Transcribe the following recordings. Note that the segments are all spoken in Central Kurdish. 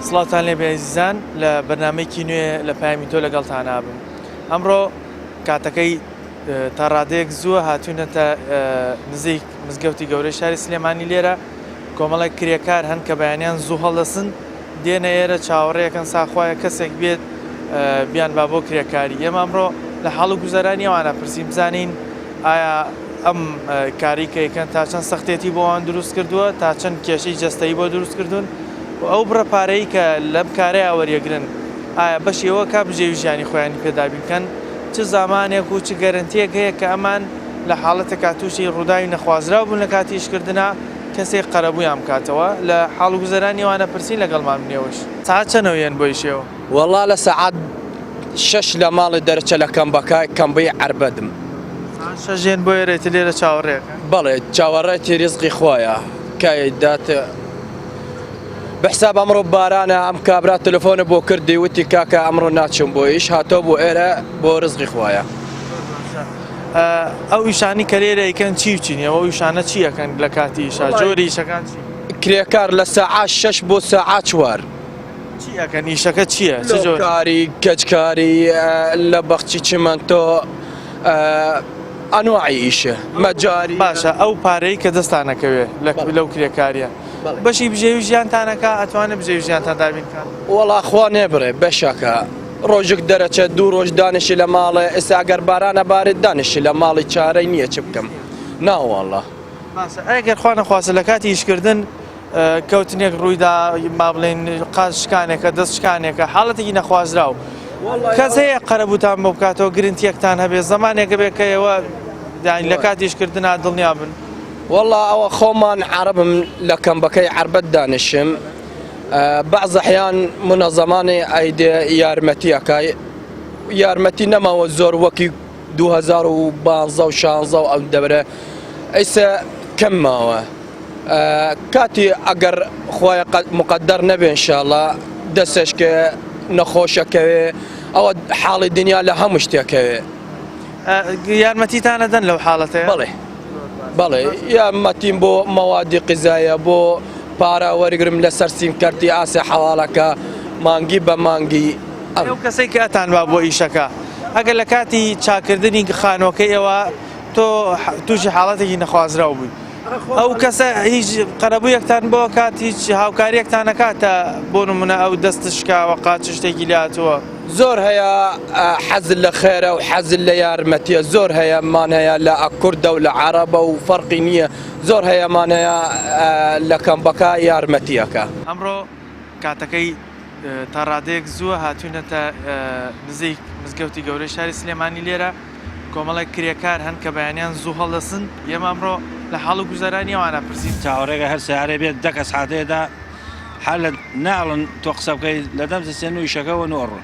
سڵاتان لێ بێزیزان لە بەرنامەیەکی نوێ لە پایامی تۆ لەگەڵتان نابم. ئەمڕۆ کاتەکەی تا ڕادەیەک زووە هاتوونەتە نزیک مزگەوتی گەورەی شاری سلێمانی. لێرە کۆمەڵێک کرێکار هەن کە بەیانیان زوو هەڵدەسن دێنە ئێرە چاوەڕێیەکەن ساخوایە کەسێک بێت بیان با بۆ کرێکاری. ئێمە ئەمڕۆ لە حاڵ و گوزەرانی ئەوانە پرسیم بزانین ئایا ئەم کاری کە یەکەن تا چەند سەختێتی بۆ ئەوان دروست کردووە، تا چەند کێشەی جەستەیی بۆ دروست کردوون، و ئەو بڕەپارەی کە لەم کارەیە وەریەگرن ئایا بەشێوە کا بژێوی ژیانی خۆیانی پێدابین بکەن، چ زامانێک و چ گەرنتیەک هەیە کە ئەمان لە حاڵەتێکا تووشی ڕووداوی نەخوازراو بوون لە کاتی ئیشکردنا کەسێک قەرەبوویان بکاتەوە. لە حاڵ و گوزەرانی ئەوانە پرسین لەگەڵمان بنێوەش. ساعات چەندەوەیان بۆ ئیشێوە؟ وەڵا لە سەعات 6 لە ماڵی دەرەچە لە کەمبەکە کەمبەی عەربەدم. شەژێن بۆ ئێرەتی لێرە چاوەڕێەکە؟ بەڵێ چاوەڕێتی ریزقی خۆیە کایدات بەحساب ئەمڕۆ بارانە ئەم کابرا تەلەفۆنە بۆ کردی وتی کاکە ئەمڕۆ ناچم بۆ ئیش هاتۆ بۆ ئێرە بۆ ریزقی خۆیە. ئەو ئیشانی کە لێرە ئەیکەن چی بچینەوە؟ ئەو ئیشانە چی ئەەکەن لە کاتی ئیشا؟ جۆری ئیشەکان چی؟ کرێکار لە سەعات 6 بۆ سەعات 4 چی ئەەکەن؟ ئیشەکە چییە؟ چ جۆر؟ کاری کەچکاری لە بەخچی چمەنتۆ ئەنواعی ئیشە مەجاری. باشە ئەو پارەی کە دەستانەکەوێ لەو کرێکاریە بەشی بژێوی ژیانتانەکە ئەتوانە بژێوی ژیانتان دابینکە؟ وەڵا خوا نێبڕێ بەشەکە ڕۆژێک دەرەچێت 2 ڕۆژ دانیشی لە ماڵێ ئێستا ئەگەر بارانە بارێت دانیشی لە ماڵی چارەی نییە چ بکەم ناوەڵا. باشە ئەگەر خوا نەخواستە لە کاتی ئیشکردن کەوتنێک ڕوویدا با بڵێن قاز شکانێکە دەست شکانێکە حاڵەتێکی نەخوازراو کەس هەیە قەرەبووتان بۆ بکاتەوە گرنتیەکتان هەبێت زمانێکە بێت کە ئێوە لە کاتی ئیشکردنا دڵنیا بن؟ وەڵا ئەوە خۆمان عەرەبم لە کەمبەکەی عەربەد دانیشم بەعز ئەحیان منەزەمانی ئەیدێ یارمەتیەکە یارمەتی نەماوە زۆر وەکی 2012 و 16 و ئەو دەبرە ئەیسا کەم ماوە کاتی ئەگەر خۆی مقدەر نەبێ ئینشاءڵڵا دەستێشکە نەخۆشەکەوێ ئەوە حاڵی دنیا لە هەموو شتێکەوێ. یارمەتیتانە دەن لەو حاڵەتەیە؟ بەڵێ بەڵێ یارمەتیم بۆ مەوادی قیزایە بۆ پارە وەرگرم لەسەر سیمکەرتی ئاسێ حەواڵەکە مانگی بە مانگی. ئەو کەسێک کە ئەتان با بۆ ئیشەکە ئەگەر لە کاتی چاکردنی خانۆکەی ئەوە تۆ تووشی حاڵەتێکی نەخوازراو بووی، ئەو کەسە هیچ قەرەبوویەکتان بۆ کات هیچ هاوکاریەکتان نەکاتە بۆ نمونە ئەو دەستە شکاوە قاچ شتێکی لاتووە؟ زۆر هەیە حەزل لە خێرە و حەزل لە یارمەتیە زۆر هەیە مان هەیە لە کوردە و لە عەرەبە و فەرقی نییە زۆر هەیەمان هەیە لە کەمبەکە یارمەتیەکە. ئەمڕۆ کاتەکەی تا ڕادەیەک زووە هاتوونەتە نزیک مزگەوتی گەورەی شاری سلێمانی. لێرە کۆمەڵێک کرێکار هەن کە بەیانیان زوو هەڵدەسن. ئێمە ئەمڕۆ لە حاڵ و گوزەرانی ئەوانە پرسیم چاوەڕێگە هەر سیارە بێت 10 کەس حادەیەدا حال ناڵن تۆ قسە بکەیت لە دەم سێن و ئیشەکەەوە نۆڕن.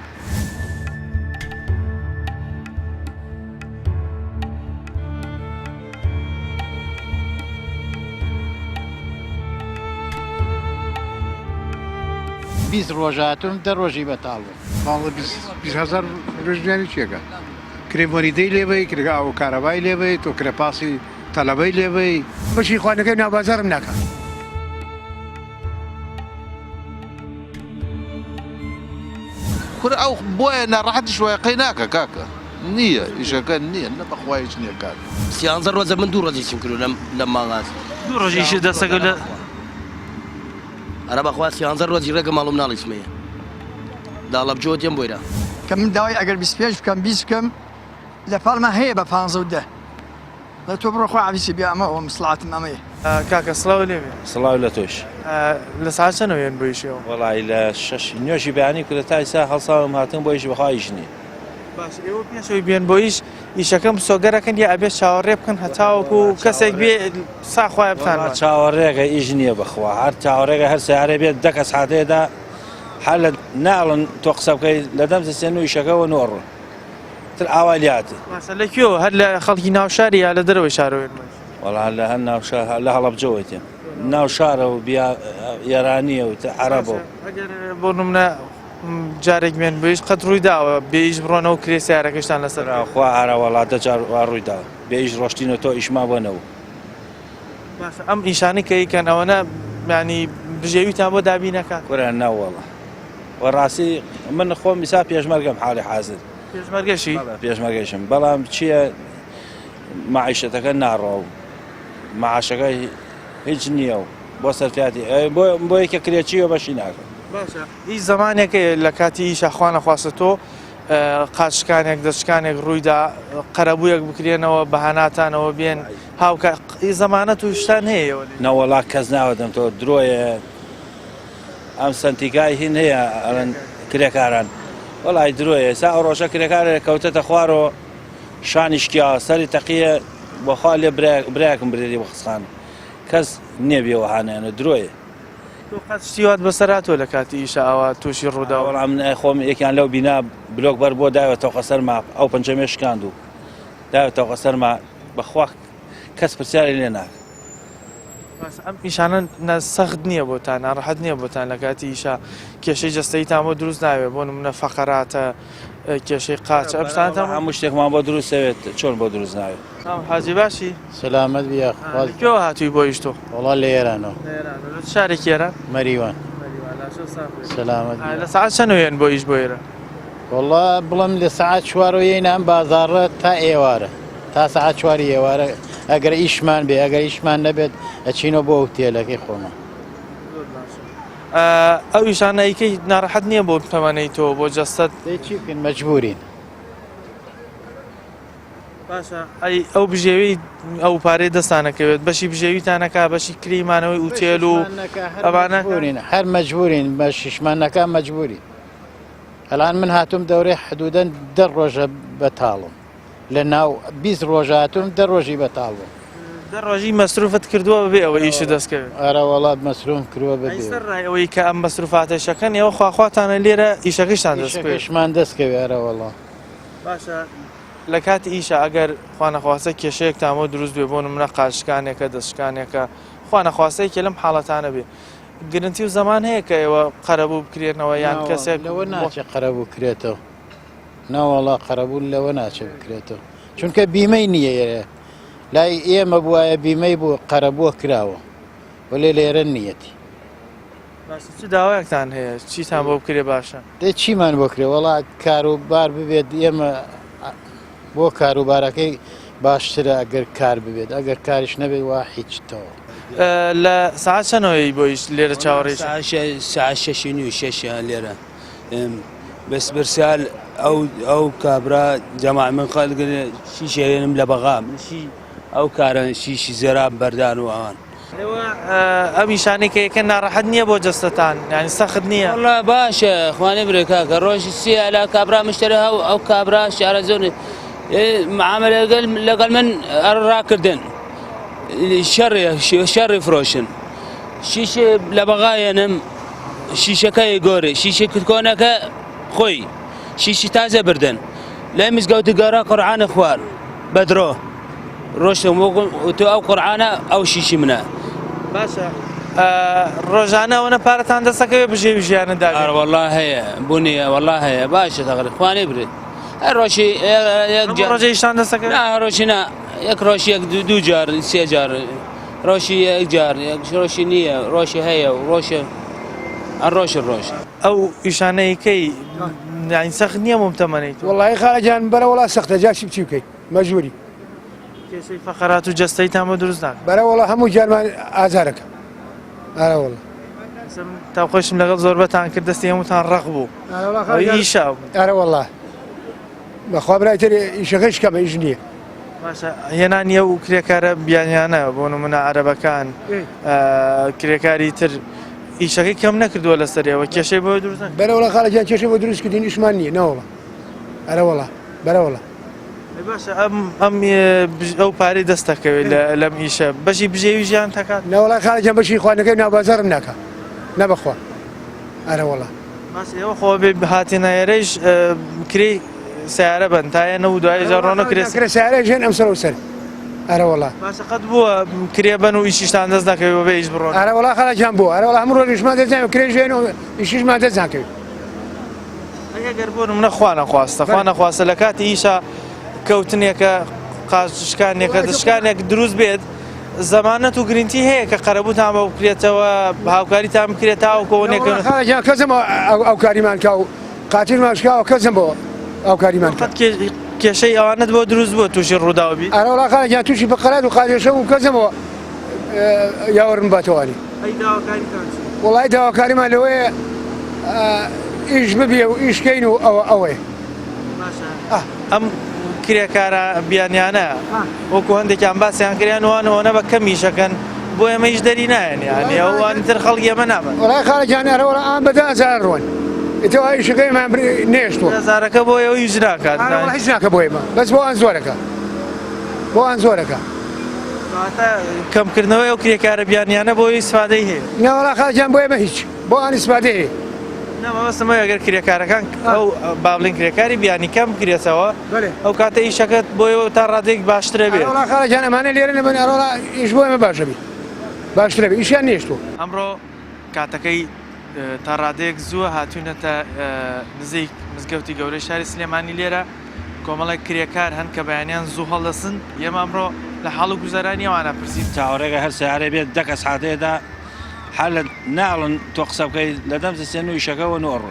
بیست ڕۆژاتون 10 ڕۆژی بەتاڵ ماڵە 20,000 ڕژنیانی چیەکە کرێمەریدەی لێبەی کرگا و کارەبای لێبەی تۆ کرێپاسی تەلەبەی لێبەی بەشی خوانەکەی ناوبازارم ناکە. کورە ئەو بۆیە ناڕەحەتی شوایقەی ناکە کاکە نییە ئیشەکە نییە نە بەخوایش نییە کار 13 ڕۆژە من 2 ڕۆژێکم کردو لە ماڵات 2 ڕۆژیش دەستەکە لە ئەرە بەخوا 13 ڕۆژی ڕێگە ماڵم ناڵیسمەیە داڵە بجۆتیم بۆیرە کە من داوای ئەگەر 25 بکەم 20 بکەم لە پاڵمە هەیە بە 15 لە تۆ بڕۆ خۆ عەویسی بیا ئەمە ئەوە مسڵاتم ئەمەیە. کاکە سڵاو لێبێ. سڵاو لە تۆش. لە ساعات چەندەوەیان بۆ ئیشەوە؟ وەڵی لە 6 نوێژی بەیانی کورە تا ئێستا هەڵساوم هاتم بۆ ئیش بەخوا ئیش نییە. باش ئێوە پێشەوەی بێن بۆ ئیش ئیشەکەم سۆگەرەکەن یا ئەبێت چاوەڕێ بکەن هەتاوەکو کەسێک بێ ساخوایە بتان چاوەڕێگە ئیش نییە بەخوا هەر چاوەڕێگە هەر سیارە بێت 10 کەس حادەیەدا حال ناڵن تۆ قسە بکەیت لە دەم سێن و ئیشەکەەوە نۆڕن تر ئاوالیاتە. ماسە لە کوێوە هەر لە خەڵکی ناو شاری یا لە دەرەوەی شارەوە؟ وەڵا لە هەر ناو شار لە هەڵەبجەوەیتێ ناو شارە و یارانیە و عەرەبە. ئەگەر بۆ نمونە جارێک بێن بۆیش قەت ڕووی داوە بێئیش بڕۆنەوە کرێ سیارەکەشتان لەسەر خوا هەرە وەڵا 10 جار ڕووی داوە بێئیش ڕۆشتینە تۆ ئیشما بۆنەوە. ئەم ئیشانی کە ئیکەن ئەوەنە ینی بژێویتان بۆ دابینەکە؟ کورە ناوەڵە وەڕاستی من خۆم میسا پێشمەرگەم حاڵی حازر پێشمەرگەشی پێشمەرگەشم بەڵام چییە معیشەتەکە ناڕۆ و معاشەکەی هیچ نییە و بۆ سەرفاتی بۆ یەکە کرێچیەوە بەشی ناکەم. باشە هیچ زمانێک لە کاتی ئیشە خوا نەخواستە تۆ قاچکانێک دەشکانێک ڕوویدا قەرەبوویەک بکرێنەوە بەهاناتانەوە بێن هاوکە زمانەت و شتان هەیە نەوەڵا کەس ناوەدەم تۆ درۆیە ئەم سنتیکای هین هەیە ئەڵەن کرێکاران وەڵای درۆیە سا ئەو ڕۆژە کرێکارە کەوتەتە خوارەوە شانیشکیا سەری تەقیە بەخوا لێ برایەکم برێری بە قسخان کەس نێبیەوە هانیانە درۆیە شتیوات بەسەراتۆ لە کاتی ئیشە ئەوە تووشی ڕوودا وەڵام خۆم یەکیان لەو بینا بلۆک بەر بۆ داوێتەوە قەسەرما ئەو پەنجەمێ شکاند و داوێتەوە قەسەرما بەخوا کەس پرسیاری لێ ناکە. ئەم ئیشانە سەخت نییە بۆتان ناڕەحەت نییە بۆتان لە کاتی ئیشە کێشەی جەستەیتان بۆ دروست ناوێت بۆ نمونە فەقەراتە کێشەی قاچە ئەم هەموو شتێکمان بۆ دروستەوێت چۆن بۆ دروست ناوێت. حاجی باشی سلامت بیا کێوە هاتووی بۆ ئیشتۆ وڵا لە ئێرانەوە شارێکی ئێران مەریوان سلامت لە ساعت چەندێن بۆ ئیش بۆ ئێرە وڵا بڵم لە سعات چوارۆیەین ئەم بازاڕە تا ئێوارە تا سعات چواری ئێوارە ئەگەر ئیشمان بێ ئەگەر ئیشمان نەبێت ئەچینەوە بۆ ئوتێلەکەی خۆمە. ئەو ئیشانەیەکەی ناڕەحەت نییە بۆ تەمەنەی تۆ بۆ جەستەت چی بکەین مەجبورین. باشە ئەو بژێوی ئەو پارەی دەستانەکەوێت بەشی بژێویتانەکە بەشی کریمانەوەی ئوتێل و ئەوانە هەر مەجبورین بە شیشمانەکە مەجبوری. هەڵان من هاتووم دەورەی حدودەن 10 ڕۆژە بەتاڵم لە ناو 20 ڕۆژ هاتووم 10 ڕۆژی بەتاڵم. 10 ڕۆژی مەسروفت کردووە بێ ئەوە ئیش دەستکەوێت. ئارە وڵات مەسروم کردووە بێ سەرڕای ئەوەی کە ئەم مەسروفاتەشەکەن ئێوە خواخواتانە لێرە ئیشەکەشتان دەستکەوێشمان دەستکەوێ ئەرە وەڵا. باشە لە کاتی ئیشە ئەگەر خوانەخواستە کێشەیەک تامۆ دروست بێ بۆ نمونە قاچکانێکە دەستشکانێکە خوانەخواستەیەکی لەم حاڵەتانە بێ گرنتی و زەمان هەیە کە ئێوە قەرەبوو بکرێنەوە یان کەسێک لەوە ناچێت قەرەبوو کرێتەوە ناوەڵا قەرەبوو لەوە ناچێت بکرێتەوە چونکە بیمەی نییە ئێرە لای ئێمە بواە بیمەی بوو قەرەبووە کراوە وەلێ لێرە نیەتی. چی داوایەکتان هەیە چیتان بۆ بکرێ باشە دێ چیمان بۆ کرێ وڵا کاروبار ببێت ئێمە بۆ کاروبارەکەی باشترە ئەگەر کار ببێت ئەگەر کاریش نەبێت وا هیچتەوە. لە ساعت چەنەوەی بۆیش لێرە چاوەڕێ ساعت 6:06 لێرە بەس برسال ئەو کابرا جەماع من خەڵک شیشێنم لە بەغا منشی ئەو کارە شیشی زێراب بەردان و ئەوان ئەم ئیشانێکە یەکە ناڕەحەت نییە بۆ جەستەتان یانی سەخت نییە. وەڵا باشە خوانێ برێکا کە ڕۆژی سێ لە کابرا مشتری ئەو کابرا شارە زۆر معاملە لەگەڵ من ڕاکردن شەڕی فرۆشن شیشە لە بەغایەنم شیشەکەی گۆرە شیشە کردکۆنەکە خۆی شیشی تازە بردن لای مزگەوتی گەڕا قورعانە خوار بەدرۆ ڕۆشتم تو ئەو قورعانە ئەو شیشی منە. باشە ڕۆژانە ئەوەنە پارەتان دەستەکەوێ بژێوی ژیانەدا وەڵا هەیە بوونیە وەڵا هەیە باشە تەقڕ خوانێ برێت هەر ڕۆژی ڕۆژەیشتان دەستەکەوێت ڕۆژی نا یەک ڕۆژی یەک دوو جار سێ جار ڕۆژی یەک جار ڕۆژی نییە ڕۆژی هەیە و ڕۆژە ڕۆژ ئەو ئیشانەیەکەی سەخت نییە ممتەمەنیت وڵی خاجان بەرە وڵا سەختە جاسی بچی بکەیت مەجبوری کێشەی فەقەرات و جەستەی تامە دروست ناکە بەرە وڵا هەموو جارمان ئازارەکە ئارە وڵا تا خۆشم لەگەڵ زۆربەتان کرد دەستی هەمووتان ڕق بوو ئیشا ئارە وڵا بەخوا برایتر ئیشەکەش کەمە ئیش نییە. باشە هێنان نیە و کرێکارە بیانیانە بۆ نمونە عەرەبەکان کرێکاری تر ئیشەکەی کەم نەکردووە لەسەرەوە کێشەی بۆ دروست بەرەوەڵا خاڵەجان کێشەی بۆ دروستکردین ئیشمان نییە نەوەڵا ئەرەوەڵا بەرەوەڵا باشە ئەم ئەو پارەی دەستەکەوێت لەم ئیشە بەشی بژێوی ژیان تاکات نەوەڵا خاڵەجان بەشی خوانەکەی ناوبازارم ناکە نەبەخوا ئەرەوەڵا ئێوە خۆ بێ هاتیە ئێرەش کری سیارە بن تایە نە و دوای ژەڕۆنە کرێ سیارە ژێن ئەم سەر و سەر ئەرەوەڵا باشەقەت بووە کرێبەن و ئیشیشتان دەست دەکەوێت بە ئیش بڕۆن ئەرەوەڵا خاڵەجان بوو ئەرەوەڵا هەموو ڕۆژیشمان دەزانێت کرێ ژێن و ئیشیشمان دەزانکەوێت ئەگەر بۆ نمونە خوا نەخواستە لە کاتی ئیشە کەوتنێکە قاچشکانێکە دشکانێک دروست بێت زەمانەت و گرنگی هەیە کە قەرەبووتان بە بکرێتەوە هاوکاریتان بکرێتەوە کۆنێکن خارجیان کەسم ئەو کاریمان کا و قاتیلمان شکاوە کەسم بۆ ئەو کاریمان فقط کێشەی ئەوانت بۆ دروست بووە تووشی ڕووداوبی ئەرەوڵا خارجیان تووشی بەقەرات و قاریێشە و کەسمەوە یاوەرم باتەوانی وڵای داواکاریمان لەوەیە ئیش ببێ و ئیشکەین و ئەوەی ئەم کرێکارە بیانیانە وەکو هەندێکیان باسییان کریان وانەوەنە بە کەمیشەکەن بۆ ئێمەش دەری نایەنێ ینی ئەووانی تر خەڵکی ئێمە نابن وڵای خارجیان ئەرەوەڵا ئام بەدا ئەزار ڕۆن ئێتەوە ئیشەکەیمان نێشتووە زارەکە بۆ ئەوە هیچ ناکات هیچ ناکە بۆ ئێمە بەس بۆ ئەن زۆرەکە بۆ ئەن زۆرەکە کەمکردنەوەی ئەو کرێکارە بیانیانە بۆی سوادەی هەیە ناوەڵا خارجیان بۆ ئێمە هیچ بۆ ئەنی سپادەی هەیە نەمەوەستمە ئەگەر کرێکارەکان ئەو بابلین کرێکاری بیانی کەم کرێتەوە ئەو کاتە ئیشەکەت بۆیەوە تا ڕادێک باشترە بێت وڵا خارجیان ئەمانە لێرە لەبن ئەرۆڵا ئیش بۆ ئێمە باشەبی باشترە بێ ئیشیان نێشتووە ئەمڕۆ کاتەکەی تا ڕادەیەک زووە هاتوونەتە نزیک مزگەوتی گەورەی شاری سلێمانی لێرە کۆمەڵێک کرێکار هەن کە بەیانیان زوو هەڵدەسن ئێمە ئەمڕۆ لە حاڵ و گوزارانی ئەوانە پرسیین چاوەڕێگە هەر سیارە بێت دەکەس حادەیەدا حال ناڵن تۆ قسە بکەی لە دەم سێن و ئیشەکەەوە نۆڕ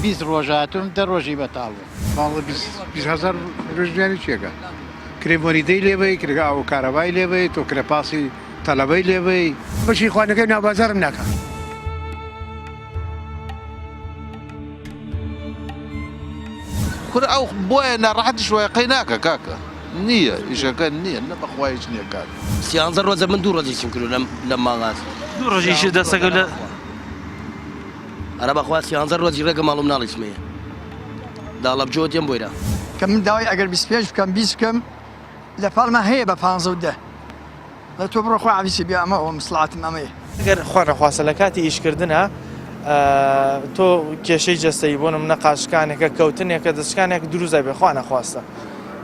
بیست ڕۆژ هاتووم دە ڕۆژی بەتاڵ ماڵە 20,000 ڕژنیانی چێکە کرێمۆریدەی لێبەی کرگا و کارەبای لێبەی تۆ کرەپاسی تەلەبەی لێبەی بەشی خوانەکەی ناوبازارم ناکە کورە ئەو بۆیە ناڕەحەتی شوەیەقەی ناکە کاکە نییە ئیشەکە نییە نە بەخوایش نییە کات سیانزە ڕۆژە من دوو ڕۆژێکیم کرد لە ماڵات دوو ڕۆژیشی دەستەکە لە ئەرە بەخوا سیانزە ڕۆژی ڕێگە ماڵم ناڵیسمەیە داڵە بجۆتیم بۆیرە کە من داوای ئەگەر 25 بکەم 20 بکەم لە پاڵمە هەیە بە 15 لە تۆ بڕۆ خۆ عەویسی بیا ئەمە ئەوە مسڵاتم ئەمەیە ئەگەر خوا نەخواسە لە کاتی ئیشکردنە تۆ کێشەی جەستەی بۆ نمونە قاشکانێکە کەوتنێکە دەستکانێک دروزای بێ خوا نەخواستە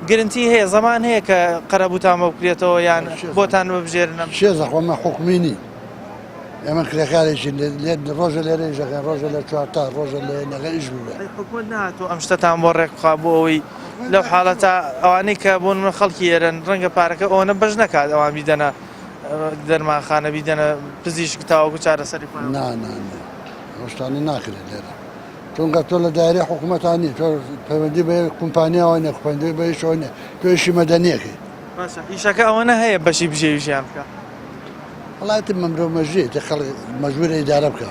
گرنگی هەیە زەمان هەیە کە قەرەبووتان بە بکرێتەوە یان بۆتان ببژێرنە شێزە خۆمە حکومینی ئێمە کرێکارێکی ڕۆژە لێرە ژەکە ڕۆژە لە 4 تا ڕۆژە لە نەگە ئیش ببێ حکومت نهاتوو ئەم شتتان بۆ ڕێکخوا بۆ ئەوەی لەو حاڵەتە ئەوانەی کە بۆ نمونە خەڵکی ئێرەن ڕەنگە پارەکە ئەوەنە بەش نەکات ئەوان بیدەنە دەرمانخانە بیدەنە پزیشک تاوەکو چارەسەری ڕۆشتانی ناکرێت لێرە چونکە تۆ لە دایرە حکوومەتانی تۆ پەیوەندی بە کومپانیاوانە پەیوەندی بە ئیشۆنێ توێشی مەدەنیەکەی ئیشەکە ئەوەنە هەیە بەشی بژێویژیان بکە وڵاتی مەمرۆ مەژێت خەڵک مەجبورە ئیدارە بکە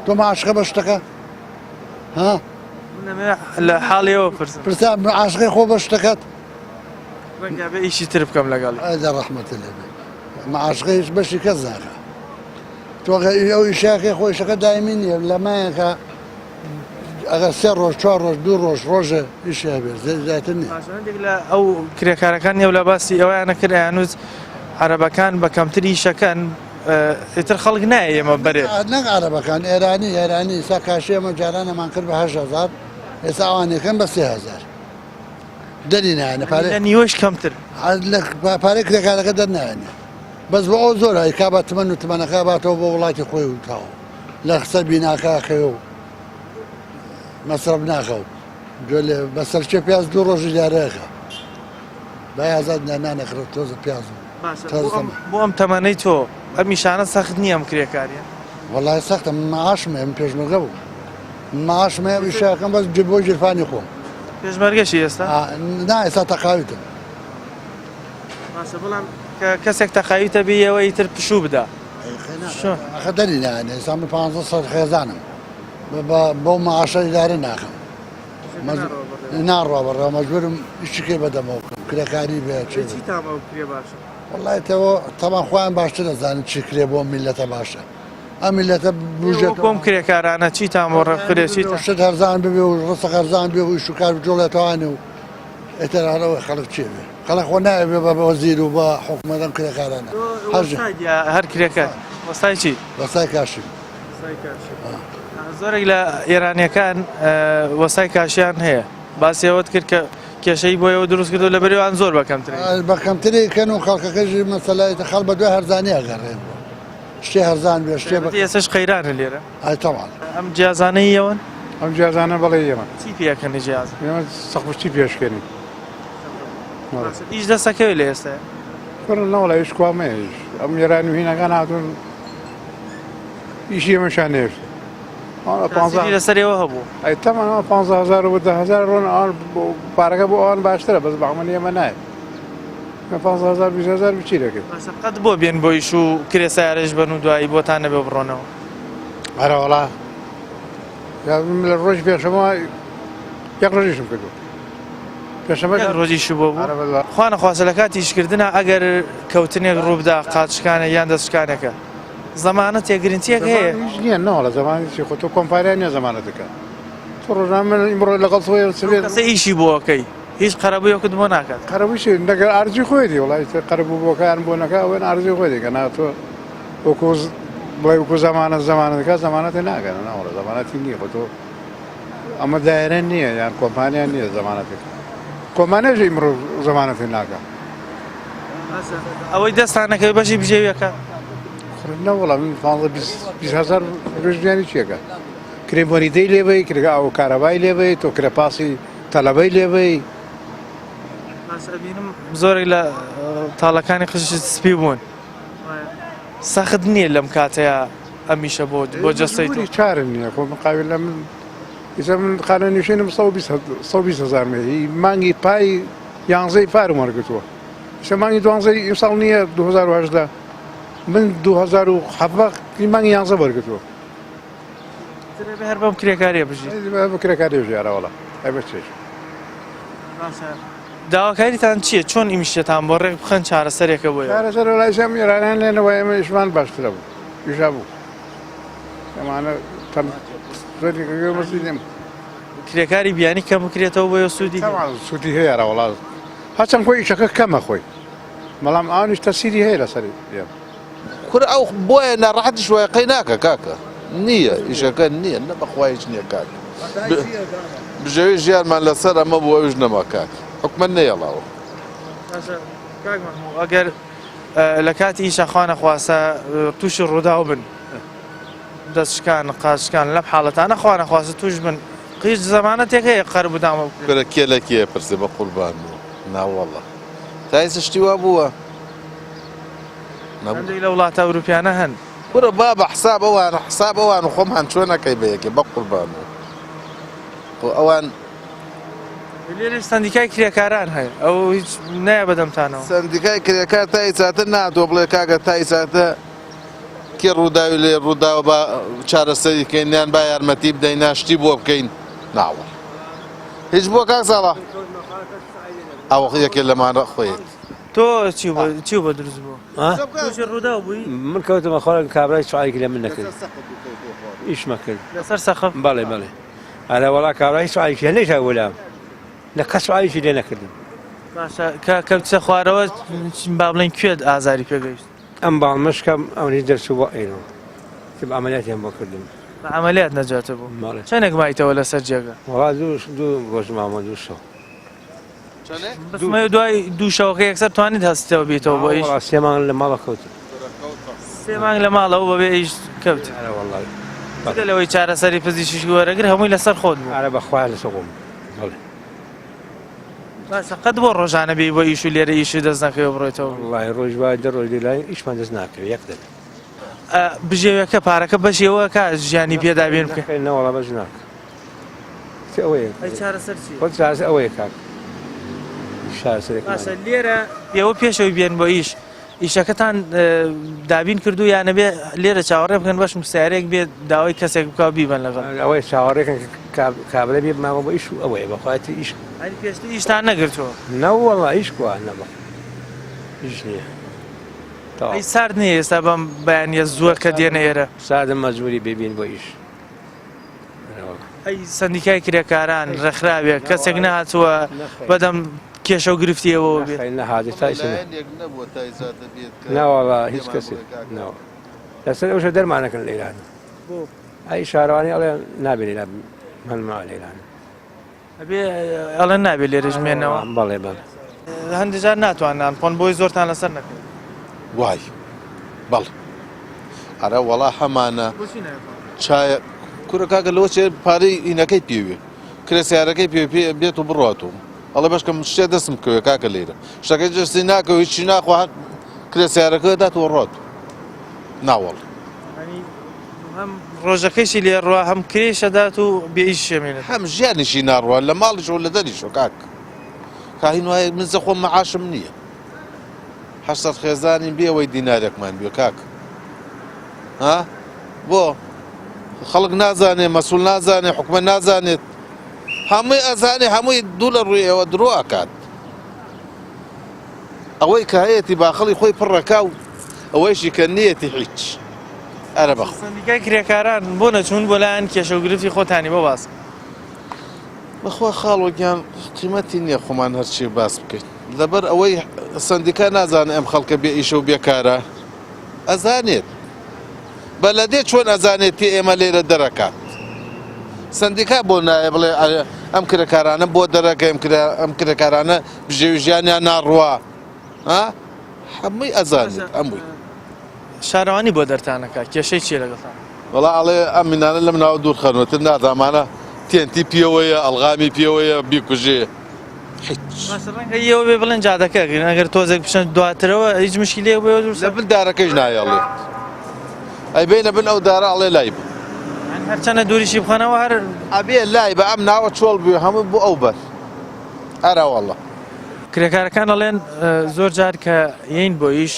تۆ ماشقە بە شتەکە ها لە حاڵیەوە پرسم پرسا عاشقی خۆ بە شتەکەت ڕەنگە بە ئیشی تر بکەم لەگەڵی ئەدا ڕەحمەتە لێ بێ معاشقیش بەشی کەس ناکە تۆ ئەو ئیشاکەی خۆشەکە دایمی نییە لە مایەکە ئەگەر 3 ڕۆژ 4 ڕۆژ 2 ڕۆژ ڕۆژە ئیشە بێت زیاتر نییە لە ئەو کرێکارەکان نێو لە باسی ئەویانە کردیانوت عەرەبەکان بە کەمتری شەکەن ئیتر خەڵک نایە ئێمە بەرێ نەک عەرەبەکان ئێرانی ئێستا کاشێمە جارانەمان کرد بە 8,000 ئێستا ئەوانەکەن بە 3,000 دەری نایەنە لە نیوەش کەمتر پارەی کرێکارەکە دەرنایەنێ بەس بە ئەو زۆر هەیکا بە تمەن و تمەنەکە باتەوە بۆ وڵاتی خۆی وتاوە لە قسە بیناکەخێ و مەسرف ناخە و بەسەرچێ پیاز 2 ڕۆژی جارەیەەکە بەیازاد نانەخرێت تۆزە پیاز بۆ ئەم تەمەنەی تۆ ئەمیشانە سەخت نییە ئەم کرێکاریە وەڵای سەختە ماشمێ ئەم پێشمەرگە بوو ماشمێ ئیشەکەم بەس بۆ ژیرفانی خۆم پێشمەرگەشی ئێستا نا ئێستا تەقاویتم بەڵام کەسێک تەقاویتە بێ ئەوە ئیتر پشوو بدا ئەخە دەری نایەنێ ئێستا 500 خێزانم بۆ ماشە ئیدارە ناخەم ناڕوا بەڕێوە مەجبورم هیچکێ بەدەمەوە بکەم کرێکاری بێ وڵایەتەوە تەمان خۆیان باشتر دەزانن چی کرێ بۆ میلەتە باشە ئەم میلەتە بژێت کۆم کرێکارانە چیتان بۆ ڕێکخورێ شت هەرزان ببێ و ڕستە هەرزان بێ و ئیشوکار بجۆڵێتەوانێ و ئێتەرانەوە خەڵک چێ بێ خەڵک خۆ نایە بە وەزیر و بە حکومەتەم کرێکارانە هەر کرێکار وەستای چی وەستای کاشی زۆرێک لە ئێرانیەکان وەستای کاشیان هەیە باسیەوەت کرد کە کێشەی بۆیەوە دروست کردو لە بەرێوان زۆر بەکەمتر بەکەمتری کەن و خەڵکەکەژی مەسەلایەتە خەڵ بە دوای هەرزانی ئەگەڕێ شتێ هەرزان بێ شتێ بە ئێسش قەیرانە لێرە ئای تەواڵ ئەم جیازانەیەوەن ئەم جیازانە بەڵێ ئێمە چی پێکەنی جیاز ئێمە سەقپشتی پێشکەنی ئیش دەستەکەوێت لە ئێستا نەوەڵ هیچ کوامەیەش ئەم ێرانی هینەکان هاتوون ئیشی ئێمەشان نێشت لەسەرەوە هەبوو ئەی تەمانەوە 5,000 و 10,000 ڕۆن ئەوان پارەکە بۆ ئەوان باشترە بەس بەڵمەنی ئێمە نایە 15,000 20,000 بچی دەکەیت قەت بۆ بێن بۆ ئیش و کرێسایارش بن و دوایی بۆتان نەبێ بڕۆنەوە هەرەوەڵا لە ڕۆژ پێشەمە یەک ڕۆژیشم کردو پێشەمە ڕۆژیش بۆ بوو خوا نەخواسە لە کاتی ئیشکردنە ئەگەر کەوتنێک ڕووبدا قاچکانە یان دەستشکانەکە زەمانە تێگرنتیەک هەیە نییە نەوە لە زمانی چی خۆ تۆ کۆمپاریا نیە زەمانەتەکە تۆ ڕۆژان من ئیمڕۆ لەگەڵ تۆ سبێت کەسە ئیشی بۆەکەی هیچ قەرەبوویەکت بۆ ناکات قەرەبوویشی دەگەر ئارزی خۆی دی وڵای قەرەبوو بۆکیان بۆ نەکە ئەوێن ئارزی خۆی دیکە ناتۆ وەکو بڵێ وەکو زەمانەتەکە زەمانەتی ناگەن ناوەڵە زەمانەتی نییە خۆ تۆ ئەمە دایرە نییە یان کۆمپانیان نییە زەمانەتێک کۆمپانیاژ ئیمڕۆ زەمانەتی ناکە ئەوەی دەستانەکەی بەشی بژێویەکە نەوەڵە من 20,000 ڕژیانی چیەکە کرێبۆنیدەی لێبەی کرگا ئەو کارەبای لێبەی تۆ کرەپاسی تەلەبەی لێبەی بینم زۆرێک لە تاڵەکانی قشت سپی بوون سەخت نییە لەم کاتەیە ئەمیشە بۆ جەستەی تۆ چارم نییە خۆ مقاویل لە من ئیسا من خانە نوێشێنم 120,000 مێ مانگی پای 11 پارم وەرگتووە ئیسا مانگی 12 ئیساڵ نییە 2018 من 2007 مانگی 11 وەرگتووە هەر بەم کرێکاریە بژی بە کرێکاری ژیارەوەڵە ئەبێ چێش داواکاریتان چییە چۆن ئیمیشتان بۆ ڕێک بخەن چارەسەرێکە بۆ چارەسەر لایشم ئێرانیان لێنەوە ئێمە ئیشمان باشترە بوو ئیشا بوو ئەمانە زۆری نیم کرێکاری بیانی کەم بکرێتەوە بۆ سوودی سوودی هەیە وڵات هەچەند خۆی ئیشەکە کەمە خۆی بەڵام ئەوانیش تەسیری هەیە لەسەری کورە ئەو بۆیە ناڕەحەتی شوەیەقەی ناکە کاکە نییە ئیشەکە نییە نە بەخوایش نییە کاک بژێوی ژیانمان لەسەر ئەمە بۆ ئەوش نەما کاک حکومە نەیەڵاوە ئەگەر لە کاتی ئیشەخوا نەخواسە تووشی ڕوودا بن دەستشکان قاچکان لەم حاڵەتانە خوا نەخواسە توش بن قیش زەمانەتێک هەیە قەر بودامە کورە کێلەکێ پرسێ بە قوربان بوو ناوەڵە تایسە شتی وا بووە هەندێک لە وڵاتە ئەوروپیانە هەن کورە با بە حساب ئەوان و خۆمان چۆنەکەی بەیەکێ بە قوربان بوو ئەوان لێرە سندیکای کرێکاران هەیە ئەو هیچ نایە بەدەمتانەوە سندیکای کرێکار تای چاتە ناتۆ بڵێ کاگە تای چاتە کێ ڕووداوی لێ ڕووداوە بە چارەسەری بکەینیان با یارمەتی بدەین ناشتی بۆ بکەین ناوە هیچ بۆ کاک ساڵە ئەوە یەکێ لەمانە خۆیت تۆ چی بۆ دروست بوو ڕوودا بووی من کەوتمە خۆڵک کابرای سوالێکی لە من نەکرد ئیشمە کرد لەسەر سەخف بەڵێ بەڵێ ئەلە وڵا کابرای سوالێکی هەنێشا وەلام لە کەس سوالیشی لێ نەکردم باشە کەوتە خوارەوە با بڵێن کوێت ئازاری پێگەیشت ئەم باڵمەشکەم ئەوەی دەرچوو بۆ ئێنەوە کە ئەمەلیاتیان بۆ کردم بە ئەمەلیات نەجاتە بوو چەندێک مایتەوە لەسەر جێگە وڵا دوو ڕۆژ مامە دوو شەو بسمە دوای دوو شەوەکە یەکسەر توانیت هەستەوە بیتەوە بۆ ئیش 3 مانگ لە ماڵە کەوتم 3 مانگ لە ماڵەوە بەبێ ئیش کەوت لەوەی چارەسەری پزیشکی وەرەگر هەمووی لەسەر خۆت بوو ئارە بەخوای لەسەر خۆم بەڵێ باشە قەت بۆ ڕۆژانە بێ بۆ ئیش و لێرە ئیشی دەست نەکەوە بڕێتەوە وڵای ڕۆژ وای دە ڕۆژ لای ئیشمان دەست ناکەوێت یەک دەبێت بژێوەکە پارەکە بەشێوە کە ژیانی پێدا بێن بکە نەوەڵا بەش ناکە ئەوەیە چارەسەر چی خۆ چارەسەر ئەوەیە کاک باشە لێرە ئێوە پێشەوەی بێن بۆ ئیش ئیشەکەتان دابین کردو یانەبێ لێرە چاوەڕێ بکەن بەش مستعارێک بێت داوای کەسێک بکاو بیبن لەگەڵ ئەوەی چاوەڕێکن کابرا بێ ماوە بۆ ئیش و ئەوەیە بەخواتی ئیش پێشتی ئیشتان نەگرتووە نەوەڵا ئیش کووە نەبە ئیش نییە ئەی سارد نییە ئێستا بەم بەیانە زووە کە دێنە ئێرە سادم مەجبوری ببین بۆ ئیش ئەی سندیکای کرێکاران ڕێکخراوێ کەسێک نهاتووە بەدەم کێشە و گرفتیەوە بێت نەهاتی تایسە ناوەڵا هیچ کەسێ لەسەر ئەوشە دەرمانەکەن لە ئێران ئەی شارەوانی ئەڵێ نابێت لێران هەلما لە ئێران ئەڵێن نابێت لێرە ژمێنەوە بەڵێ بەڵێ هەندێکجار ناتوانان پۆن بۆی زۆرتان لەسەر نەکەن وای بەڵ ئەرە وەڵا هەمانە چایە کورە کاکە لەوە چێ پارەی ئینەکەی پێوێ کرێ سیارەکەی پێ بێت و بڕاتەوە ئەڵێ بەشکەم شتێ دەستم بکەوێ کاکە لێرە شتەکەی جستی ناکەوە هیچی ناخوا کرێ سیارەکە داتەوە ڕات ناوەڵ هەم ڕۆژەکەیشی لێ ڕوا هەم کرێشەدات و بێئیش شەمێنێت هەم ژیانیشی ناڕوان لە ماڵیش و لە دەریشۆ کاک کاهین وایە من زەخۆم مەعاشم نییە 800 خێزانی بێەوەی دینارێکمان بێ کاک ها بۆ خەڵک نازانێ مەسوول نازانێ حکومە نازانێت هەمووی ئەزانێ هەمووی دوو لە ڕووی ئێوە درۆ ئەکات ئەوەی کە هەیەی باخەڵی خۆی پڕەکا و ئەوەیشی کە نیەتی هیچ ئەرە بەخ سندیکای کرێکاران بۆ نەچوون بۆ لایەن کێشە و گرفتی خۆتانی بۆ باس بەخوا خاڵۆگیان قیمەتی نییە خۆمان هەرچی باس بکەیت لەبەر ئەوەی سندیکا نازانێت ئەم خەڵکە بێ ئیشە و بێکارە ئەزانێت بە لە دێ چۆن ئەزانێتی ئێمە لێرە دەرەکات سندیکا بۆ نایە بڵێ ئەم کرێکارانە بۆ دەرەکە ئەم کرێکارانە بژێوی ژیانیان ناڕوا هەمووی ئەزانێت ئەمووی شارەوانی بۆ دەرتانەکە کێشەی چیە لەگەڵتان وەڵا ئەڵێ ئەم منانە لەم ناوە دوور خەنوتر نازامانە تێنتی پێوەیە ئەڵغامی پێوەیە بیکوژێ ڕەنگە ئێوە بێ بڵێن جادەکە ئەگەر تۆزێک بشن دواترەوە هیچ مشکلێ بۆ لە بن دارەکەیش نایەڵێت ئەی بینە بن ئەو دارە ئەڵێ لای بە هەرچەنە دووریشی بخەنەوە هەر ئەبێ لای بە ئەم ناوە چۆڵ بێ هەموو بۆ ئەو بەر ئەرە وەڵە کرێکارەکان ئەڵێن زۆر جار کە یین بۆ ئیش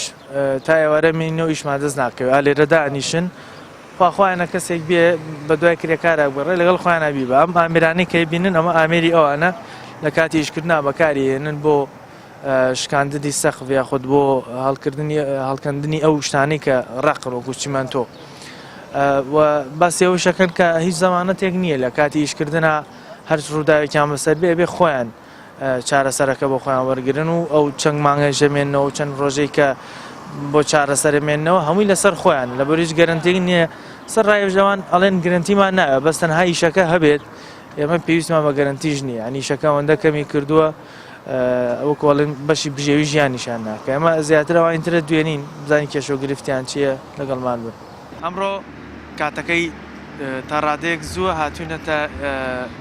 تا ئێوارە مینەوە ئیشمان دەست ناکەوێت لێرەدا ئەنیشن خواخوایانە کەسێک بێ بە دوای کرێکارە بڕێ لەگەڵ خۆیانە بی بە ئەم ئامرانی کە بینن ئەمە ئامێری ئەوانە لە کاتی ئیشکردنا بەکاری هێنن بۆ شکاندنی سەخت یاخود بۆ هەڵکەندنی ئەو شتانی کە ڕقن وەکو چیمەنتۆ باسی ئەوە شەکەن کە هیچ زەمانەتێک نییە لە کاتی ئیشکردنا هەر ڕووداوێکیان بەسەر بێ خۆیان چارەسەرەکە بۆ خۆیان وەرگرن و ئەو چەند مانگە ژەمێنەوە و چەند ڕۆژەی کە بۆ چارەسەرمێنەوە هەمووی لەسەر خۆیان لە بەریش گەرنتێک نییە سەر ڕایژەوان ئەڵێن گرنتیمان نایە بەس تەنها ئیشەکە هەبێت ئێمە پێویستمان بە گەرنتیش نییە ئەنی ئیشەکە ئەوەندە کەمی کردووە ئەوە کۆڵێن بەشی بژێوی ژیانیشان ناکە ئێمە زیاترەوە ئینترە دوێنین بزانین کێشە و گرفتیان چییە لەگەڵمان بن ئەمڕۆ کاتەکەی تا ڕادەیەک زووە هاتوونەتە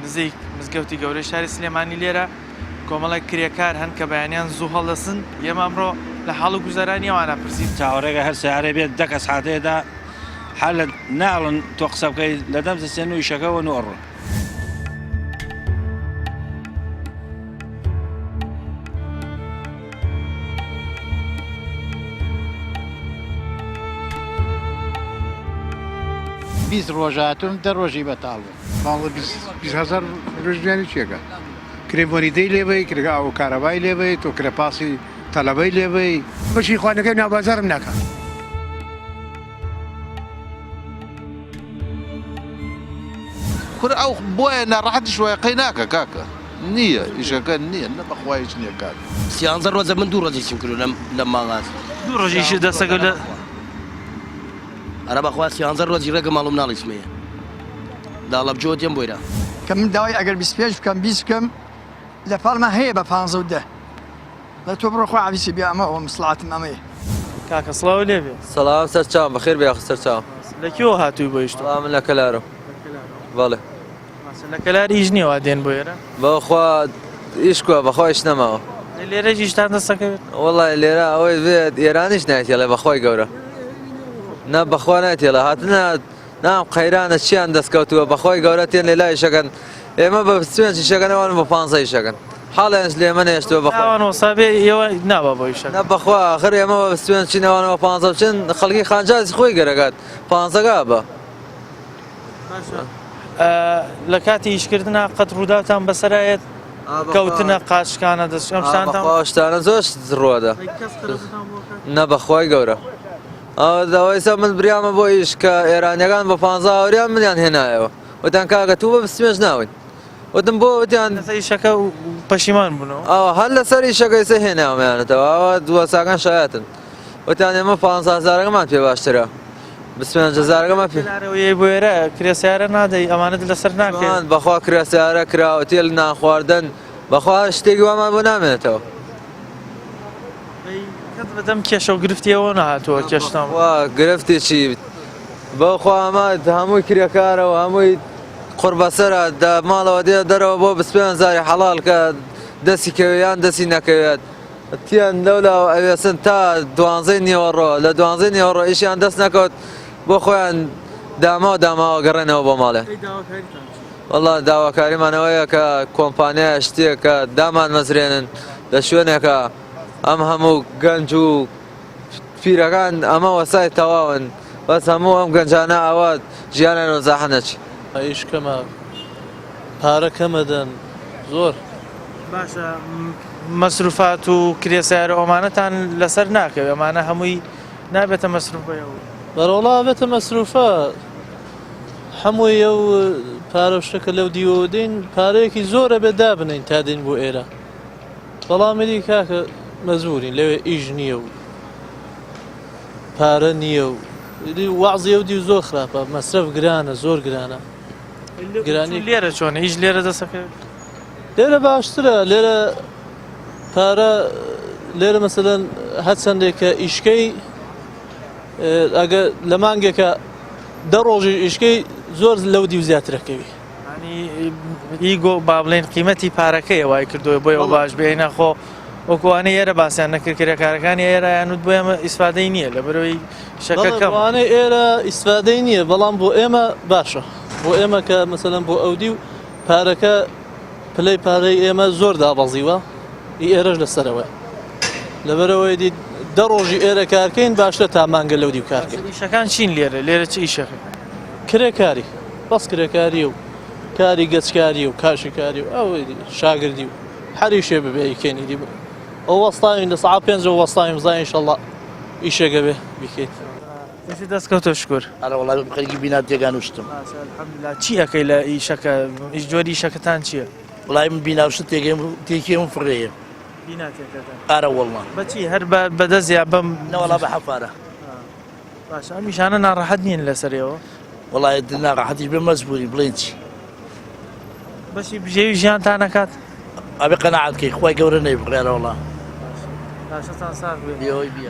نزیک مزگەوتی گەورەی شاری سلێمانی لێرە کۆمەڵی کرێکار هەن کە بەیانیان زوو هەڵدەسن ئێمە ئەمڕۆ لە حاڵ و گوزارانی ئەوانە پرسیین چاوەڕێگە هەر سیارە بێت دە کەس حاتەیەدا حال ناڵن تۆ قسە بکەی لە دەم دەستێن و ئیشەکەەوە نۆڕۆ بیست ڕۆژاتم دە ڕۆژی بەتاڵ بوو ماڵە 20,000 ڕژیانی چێکە کرێبۆریدەی لێبەی کرگا ئەو کارەبای لێبەی تۆ کرەپاسی تەلەبەی لێبەی بەشی خوانەکەی ناوبازارم ناکە کورە ئەو بۆیە ناڕەحەتی شوایقەی ناکە کاکە نییە ئیشەکە نییە نە بەخوایش نییە کات سیانزە ڕۆژە من دوو ڕۆژێکیم کرد لە ماڵات دوو ڕۆژیشی دەستەکە لە ئەرە بەخوا سیانزە ڕۆژی ڕێگە ماڵم ناڵیسمەیە داڵە بجۆ دێم بۆیرە کە من داوای ئەگەر 25 بکەم 20 بکەم لە پاڵمە هەیە بە 15 لە تۆ بڕۆ خۆ عەویسی بیا ئەمە ئەوە مصلحاتم ئەمەیە کاکە سڵاو لێبێ سەڵام سەرچاوم بەخێر بێ سەرچاوم لەکوێوە هاتووی بۆ ئیشتۆ من لە کەلارم بەڵێ لە کەلار ئیش نییەوە دێن بۆ ئێرە بەخوا ئیش کووە بەخوا ئیش نەماوە لێرە ئیشتان دەستەکەوێت وەڵای لێرە ئەوەی بێت ئێرانیش نایەتێڵێ بەخوای گەورە نە بەخوا نایەتێڵە هاتنە نام قەیرانە چیان دەستکەوتووە بەخوای گەورە تێن لێ لای ئیشەکەن ئێمە بە سوێنی شەکەنەوەن بە 15 شەکەن حاڵیانش لێمە نێشتووە بەخواسابێ ئێوە نابە بۆ ئیشە نە بەخوا ئاخر ئێمە بە سوێن چینەوانەوە 15 بچن خەڵکی خانجازی خۆی گەرەکات 15 بە لە کاتی ئیشکردنا قەت ڕووداوتان بەسەرایەت کەوتنە قاچکانە دەست ئەم شتانە زۆر ڕۆدە نە بەخوای گەورە ئەوەدەوەیسە من بریامە بۆ ئیش کە ئێرانیەکان بە 15 ئەوریان منیان هێنایەوە وتیان کاکە تو بە بستمێش ناوین وتم بۆ وتیان ئیشەکە و پەشیمان بوونەوە هەر لەسەر ئیشەکەیسە هێناوەیانێتەوە ئەوە دووەساکان شایەتن وتیان ئێمە 15,000مان پێ باشترە 25,000مان پێ بۆ ئێرە کرێسیارە نادەی ئەمانەت لەسەر ناکەن بەخوا کرێسیارە کراوە تێل نان خواردن بەخوا شتێکی وامان بۆ نامێنێتەوە بەدەم کێشە و گرفتیەوە نەهاتووە کێشتان گرفتێکی بەخوا ئەمە هەمووی کرێکارەوە هەمووی قوربەسەرە ماڵەوە دێ دەرەوە بۆ بسپێن زاری حەڵال کە دەستی کەوێیان دەستی نەکەوێت تیان لەولاو ئەوێسن تا 12 نیوەڕۆ لە 12 نیوەڕۆ ئیشیان دەست نەکەوت بۆ خۆیان داماوە گەڕێنەوە بۆ ماڵێ والله داواکاریمانەوەیە کە کۆمپانیایە شتێک کە دامان مەزرێنن لە شوێنێکە ئەم هەموو گەنج و پیرەکان ئەمە وەسای تەواون بەس هەموو ئەم گەنجانە ئەوە ژیانیان وەزاحە نەچی ئیش کەمە پارە کەمەدەن زۆر باشە مەسروفات و کرێسایارە ئەمانەتان لەسەر ناکەوێت ئەمانە هەمووی نابێتە مەسروفەوە بەڕۆڵا بێتە مەسروفە هەمووی ئەو پارە شتەکە لەو دیوە دێن پارەیەکی زۆرە بێ دابنین تا دێن بۆ ئێرە بەڵامەری کاکە مەزورین لەوێ ئیژ نییە و پارە نییە و وەعزی ئەو دی زۆر خراپە مەسرف گرانە زۆر گرانە گرانی لێرە چۆنە هیچ لێرە دەسەکەوێت لێرە باشترە لێرە پارە لێرە مەسەلەن هەر چەندێکە ئیشکەی ئەگە لە مانگێکە دە ڕۆژی ئیشکەی زۆر لەو دی و زیاترەکەوی ئیگۆ با بڵێن قیمەتی پارەکەی وای کردووە بۆی ئەو باش بێنە خۆ وەکوانەی ئێرە باسییان نەکردکارەکانی ئێرایانوت بۆ ئێمە ئیسفادەی نییە لە بەرەوەی شەکەکەوانەی ئێرە ئیسفادەی نییە بەڵام بۆ ئێمە باشە بۆ ئێمە کە مەسەلەن بۆ ئەودی و پارەکە پلەی پارەی ئێمە زۆر دابەزیوە ئێرەش لەسەرەوە لەبەرەوەی دی دە ڕۆژی ئێرە کارکەین باشتە تا مانگە لەو دی و کارکەین ئیشەکان چین لێرە چ ئیشەکە کرێکاری بەس کرێکاری و کاری گەچکاری و کاشیکاری و ئەو شاگردی و هەری شێ ببێ ئیکەنی دی ئەو وەستاوین لە سەعات 5 وەستاویم زای ئینشەڵڵا ئیشەکە بێ بیکەیت دەستکەوتە شکر ئەرە وڵای خەریکی بینا تێگان وشتم چی ئەەکەی لە ئیشەکە جۆری ئیشەکەتان چییە؟ وڵای من بیناوشت تێکێم فڕێیە ئارە وەڵڵا بەچی هەر بەدەستیا بەم نەوەڵا بە حەفارە باش ئەم میشانە ناڕەحەت نین لەسەرەوە وڵای ناڕەحەتیش بێ مەزبوری بڵێن چی بەشی بژێوی ژیانتان نەکات ئەبێ قەنەعەتکەی خوای گەورە نەیبڕێرە وڵا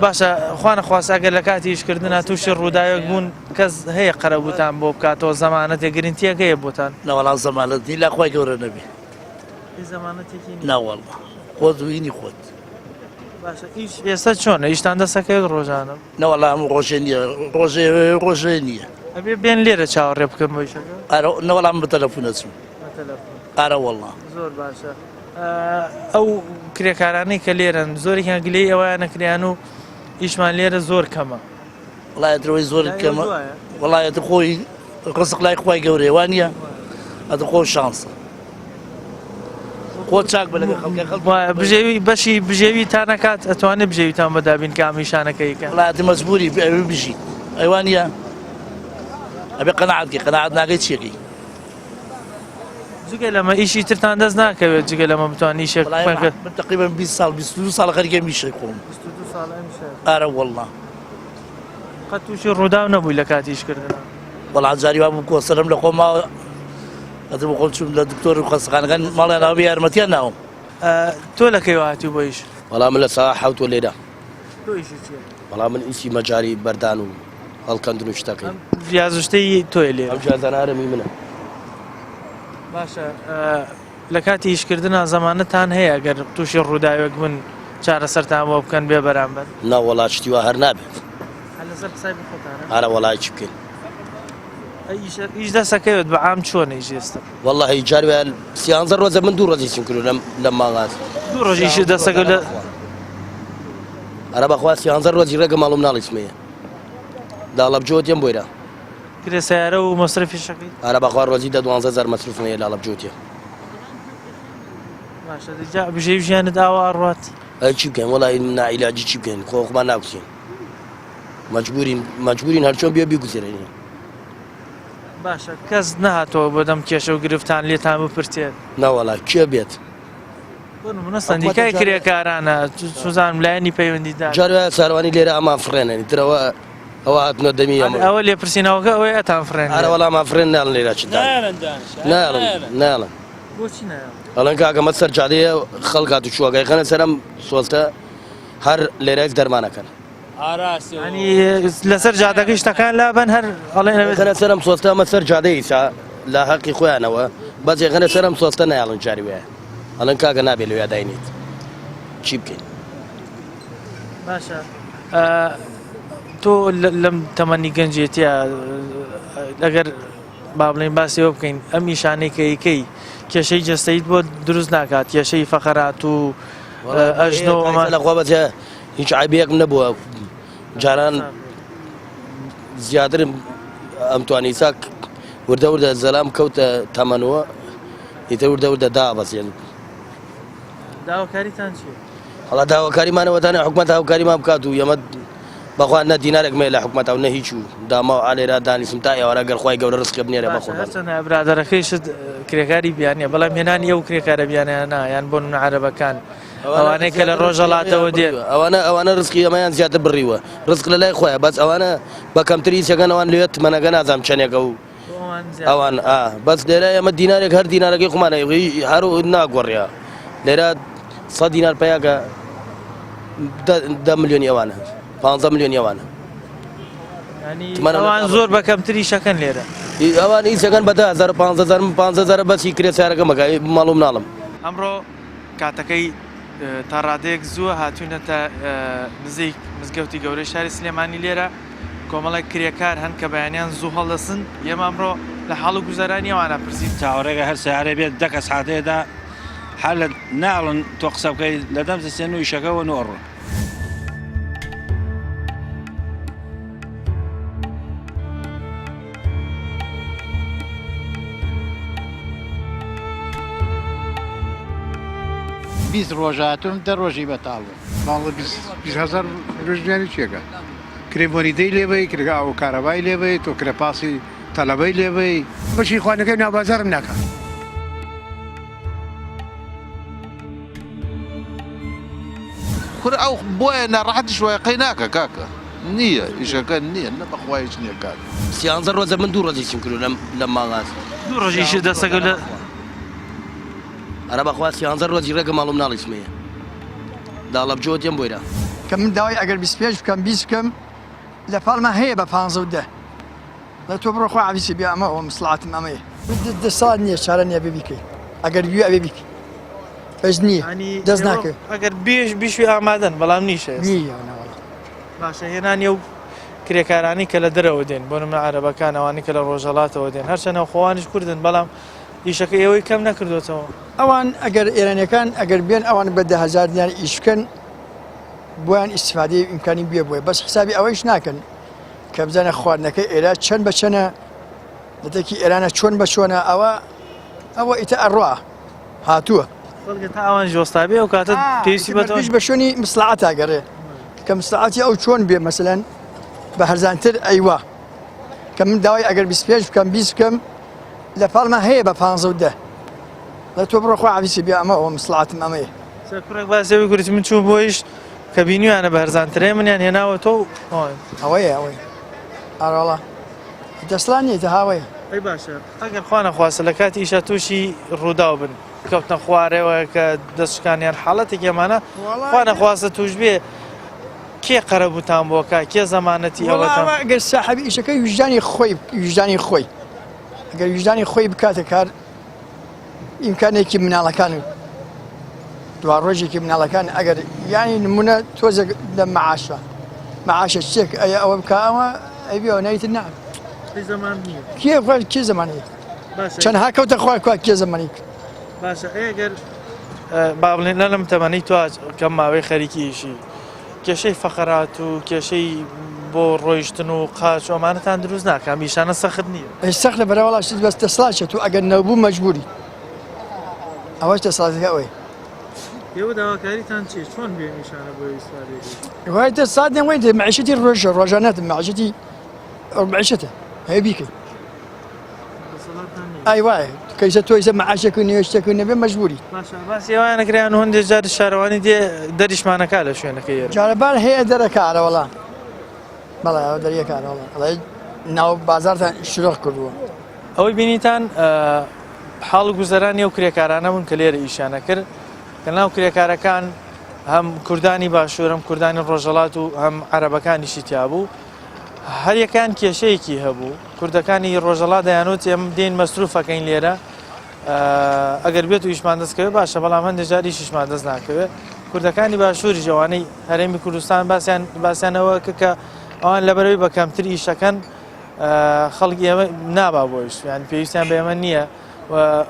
باشە خوانە خواست ئەگەر لە کاتی ئیشکردنا تووشی ڕووداوێک بوون کەس هەیە قەرەبووتان بۆ بکاتەوە زەمانەت گرنگتیەکەیە بۆتان نەوەڵان زەمانەتی لا خوای گەورە نەبێ ناوەڵڵا خۆت وینی خۆت باشە ئیش ئێستا چۆنە ئیشتان دەسەکەوێت ڕۆژانە نەوەڵام ڕۆژێ نییە ڕۆژێ نییە ئەبێ بێن لێرە چاوەڕێ بکەم بۆ ئیشەکە نەوەڵام بە تەلەفۆنە چوم ئارە وەڵڵا زۆر باشە ئەو کرێکارانەی کە لێرن زۆرێکیان گلەی ئەویان نەکریان و ئیشمان لێرە زۆر کەمە وڵایەتەوەی زۆر کەمە وڵایەتە خۆی ڕزق لای خوای گەورەیە وان نییە ئەدە خۆ شانسە خۆ چاک بە لەگە بژێوی بەشی بژێوی تا نەکات ئەتوانێت بژێویتان بەدابین کە ئامیشانەکەیکە وڵایەتی مەجبوری بژیت ئەیوان نییە ئەبێ قەنەعەتکەی قەنەعەت ناکەی چیەکەی جگە لەمە ئیشی ترتان دەست ناکەوێت جگە لەمە بتوانانی شێک تقریبا 20 ساڵ 22 ساڵ خەریکە میشەی خۆم ئارە وەڵڵا قەت تووشی ڕووداو نەبووی لە کاتی ئیشکردن وەڵا جاری وا بوو کۆسەرم لە خۆماوە ئەدە بۆ خۆم چوم لە دکتۆر و خەستەخانەکان ماڵیان ناوی یارمەتیان ناوم تۆ لەکەیەوە هاتی بۆ ئیش وەڵام من لە سا حەوت وە لێرە تۆ ئیشی چییە؟ وەڵام من ئیسی مەجاری بەردان و هەڵکەندن و شتەکەی ڤیازشتەی تۆی لێرە ئەم جازانارەمی منە باشە لە کاتی ئیشکردنا زەمانەتان هەیە گەر تووشی ڕووداوێک بن چارەسەرتان بۆ بکەن بێ بەرامبەر ناوەڵا شتی وا هەر نابێت لەسەر قسای بخۆتانە هەرە وەڵای چی بکەین ئیش دەسەکەوێت بە عام چۆنە ئیش ئێستا وەڵڵاهی جاروێن 13 ڕۆژە من 2 ڕۆژی چیم کرد لە ماڵات 2 ڕۆژیش دەسەکە لە ئەرە بەخوا 13 ڕۆژی ڕێگە ماڵم ناڵیسمەیە داڵەبجۆتیان بۆیرە کرێسایارە و مەسرفی شەکەی ئارە بەخوا ڕۆژی دە 12 مەسروفمەیە لاڵەبجۆتیە باشە جا بژێوی ژیانت ئاوا ئەڕوات چی بکەین وەڵی نائیلاجی چی بکەین خۆخمان ناکوسین مەجبورین هەرچۆن بێ بیگوزێرین باشە کەس نەهاتەوە بۆ دەم کێشە و گرفتان لێتان بپرسێت ناوەڵا کێ بێت منە سندیکای کرێکارانە سوزانم لایەنی پەیوەندیدا جاروێ ساروانی لێرە ئەمان فڕێنێنی ترەوە ئەوە هاتنۆ دەمی ئەوە لێپرسینەوەکە ئەوەی ئەتان فڕێن ئارە وەڵامان فڕێن ناڵن لێرە چ ناڵن بۆچی ئەڵەن کاکەمە سەر جادەیە خەڵکات و چووەگەی خەنە سەرم سۆستە هەر لێرەیەک دەرمانەکەن ئاراستی ینی لەسەر جادەکەی شتەکان لابن هەر خەنە سەرم سۆستە ئەمە سەر جادەی ئیسا لە حەقی خۆیانەوە بەس خەنە سەرم سۆستە نایڵن جاری وایە ئەڵەن کاکە نابێت لەوێ داینیت چی بکەین باشە تۆ لەم تەمەنی گەنجێتیە ئەگەر با بڵێن باسیەوە بکەین ئەم نیشانەی کە یکەی کێشەی جەستەیت بۆ دروست ناکات کێشەی فەقەرات و ئەژنۆ لەخوا بەجێ هیچ عیبێکم نەبووە جاران زیاترم ئەم توانی ساک وردە وردە زەلام کەوتە تەمەنەوە ئیتر وردە وردە دابەزێن داواکاریتان چیە؟ هەڵا داواکاریمانەوەتانە حکومەت هاوکاریمان بکات و ئێمە بەخوا نە دینارێک مێ لە حکومەتەوە نە هیچ و داماوە ئالێرا دانیسم تا ئێوارە گەر خوای گەورە ڕزقی بنێرە بەخۆ هەرچەندە برادەرەکەیشت کرێکاری بیانیە بەڵام هێنانی ئەو کرێکارە بیانیانە یان بۆ عەرەبەکان ئەوانەی کە لە ڕۆژەڵاتەوە دێن ئەوانە ڕزقی ئەمەیان زیاتر بڕیوە ڕزق لە لای خۆیە بەس ئەوانە بە کەمتری سەکەن ئەوان لێت منەگە نازام چەندێکە و ئەوان بەس لێرە ئەمە دینارێک هەر دینارەکەی خۆمانە هەرو ناگۆڕیا لێرە 100 دینار پەیاکە 10 ملیۆنی ئەوانە 15 ملیۆنی ئەوانە ئەوان زۆر بە کەمتری شەکەن لێرە ئەوان هیچەکەن بە 15,000 بەسی کرێ سارەکە مەکای ماڵ و مناڵم ئەمڕۆ کاتەکەی تا ڕادەیەک زووە هاتوونەتە نزیک مزگەوتی گەورەی شاری سلێمانی لێرە کۆمەڵێک کرێکار هەن کە بەیانیان زوو هەڵدەسن ئێمە ئەمڕۆ لە حاڵ و گوزارانی ئەوانە پرسیین چاوەڕێگە هەر سیارە بێت 10 کەس هاتەیەدا هەر لە ناڵن تۆ قسە بکەی لە دەم سێن و ئیشەکەەوە نۆڕ بیست ڕۆژاتوم دە ڕۆژی بەتاڵ ماڵە 20,000 ژیانی چێکە کرێبۆنی دەی لێبەی کرگا و کارەبای لێبەی تۆ کرەپاسی تەلەبەی لێبەی بەشی خوانەکەی ناوبازارم ناکە کورە ئەو بۆیە ناڕەحەتی شوایقەی ناکە کاکە نییە ئیشەکە نییە نە بەخوایش نییە کات 13 ڕۆژە من 2 ڕۆژی چیم کرد لە ماڵات 2 ڕۆژیش دەستەکە لە ئەرە بەخوا 13 ڕۆژی ڕێگە ماڵ و مناڵی سمەیە داڵە بجۆ تێم بۆیرە کە من داوای ئەگەر 25 بکەم 20 بکەم لە پاڵمە هەیە بە 15 لە تۆ بڕۆ خۆ عەویسی بیا ئەمە ئەوە مەسڵاتم ئەمەیە دە ساڵ نییە چارە نییە بێ بیکەی ئەگەر گوێ ئەوێ بیکەی بەش نییە دەست ناکە ئەگەر بیشوی ئامادەن بەڵام نیشە باشە هێنانی و کرێکارانی کە لە دەرەوە دێن بۆ نمونە عەرەبەکان ئەوانی کە لە ڕۆژهەڵاتەوە دێن هەرچەنە خۆوانیش کوردن بەڵام ئیشەکە ئێوەی کەم نەکردوێتەوە ئەوان ئەگەر ئێرانیەکان ئەگەر بێن ئەوان بە 10,000 دینار ئیش بکەن بۆیان ئیسفادەی ئیمکانی بێ بووە بەس حسابی ئەوەیش ناکەن کە بزانە خواردنەکەی ئێرە چەند بە چەنە دەتێکی ئێرانە چۆن بە چۆنە ئەوە ئیتە ئەڕوا هاتووە تا ئەوان ژۆستابێ و کاتە پێویستی بەش بە شوێنی مسلعات ئاگەڕێ کە مسلعاتی ئەو چۆن بێ مەسەلەن بە هەرزانتر ئەیوا کە من داوای ئەگەر 25 بکەم 20 بکەم لە پاڵمە هەیە بە 15 لە تۆ بڕۆ خۆ عەویسی بیا ئەمە ئەوە مسلعاتم ئەمەیە کوڕێک باسێوی گوتی من چوو بۆیش کە بینیوانە بە هەرزانترێ منیان هێناوە تۆ ئەوەیە ئاڕاڵە دەسڵان نیە هاوەیە ئەی باشە ئەگەر خوا نەخواستە لە کاتی ئیشە تووشی ڕوودا بن کەوتنە خوارەوە کە دەستشکانیان حاڵەتێک ئێمانە خوا نەخواستە توش بێ کێ قەرەبووتان بۆکە کێ زەمانەتی ئەوەتان ئەگەر ساحەبی ئیشەکەی ویژدانی خۆی ئەگەر ویژدانی خۆی بکاتە کار ئیمکانێکی مناڵەکان و دوا ڕۆژێکی مناڵەکان ئەگەر یانی نمونە تۆزە لە مەعاشە چێک ئەیە ئەوە بکەوە ئەیبیەوە نایتر نام کێ زمانی چەند هاکەوتە خوای کووا کێ زمانی باشە ئەگەر با بڵێن لەم تەمەنی تو کەم ماوەی خەریکی ئیشی کێشەی فەقەرات و کێشەی بۆ ڕۆیشتن و قاچ ئەمانەتان دروست ناکەم میشانە سەخت نییە سەخت لە بەراوەڵاشت بەس دەسڵاتێت و ئەگەر نەبوو مەجبوری ئەوەش دەسڵاتەکە ئەوەی ئێوە داواکاریتان چی چۆن بێ میشانە بۆ ئیسفادەی وای دەسڵات نەوەی معیشەتی ڕۆژانەت معیشەتی معیشەتە هەیە بیکەی ئای وایە کەیسە تۆیسە معاشێک و نوێشتێک و نەبێ مەجبوری باسی ئەوانە کریان و هەندێک جار شارەوانی دێ دەریشمانەکە لە شوێنەکە ئێرە جارەبار هەیە دەرەکارە وەڵام بەڵێ ئەوە دەریەکارە وەڵام ناو بازارتان شرۆخ کردووە ئەوەی بینیتان حاڵ گوزەرانی ئەو کرێکارانە بوون کە لێرە ئیشانە کرد کە ناو کرێکارەکان هەم کوردانی باشوور هەم کوردانی ڕۆژهەڵات و هەم عەرەبەکانیشی تیا بوو هەر یەکان کێشەیەکی هەبوو کوردەکانی ڕۆژهەڵات دەیانوت ئێمە دێن مەسروفەکەین لێرە ئەگەر بێت و ئیشمان دەستکەوێت باشە بەڵام هەندێک جاری ئیشمان دەست ناکەوێت کوردەکانی باشووری جوانەی هەرێمی کوردستان باسییانەوە کە ئەوان لەبەرەوەی بە کەمتری ئیشەکەن خەڵکی ئێمە نابا بۆیش یان پێویستیان بە ئێمە نییە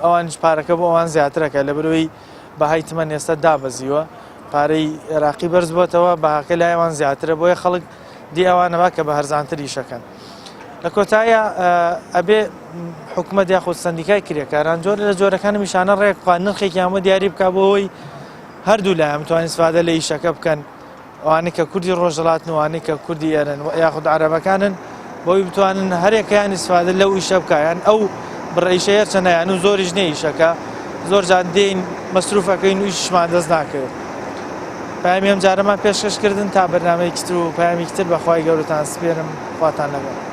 ئەوانش پارەکە بۆ ئەوان زیاترەکە لەبەرەوەی بەهای تمەن ئێستا دابەزیوە پارەی عێراقی بەرز بۆتەوە بەهاکە لایەوان زیاترە بۆیە خەڵک دی ئەوانەوە کە بە هەرزانتر ئیشەکەن لە کۆتایە ئەبێ حکوومەت یاخود سندیکای کرێکاران جۆر لە جۆرەکانی میشانە ڕێکخوا نرخێکی هەموو دیاری بکە بۆەوەی هەردوو لایەن توانین استفادە لە ئیشەکە بکەن ئەوانەی کە کوردی ڕۆژهەڵاتن وانەی کە کوردی ئێرن یاخود عەرەبەکانن بۆی بتوانن هەرێکیان استفادە لەو ئیشە بکایان ئەو بڕیشەیە چەندەیان و زۆریش نێ ئیشەکە زۆر جان دێین مەسروفەکەین و ئیشمان دەست ناکەوێت پامی ئەم جارەمان پێشکەشکردن تا بەرنامەیەکی تر و پامی تر بەخوای گەورەتان سپێرم خواتان لەگەڵ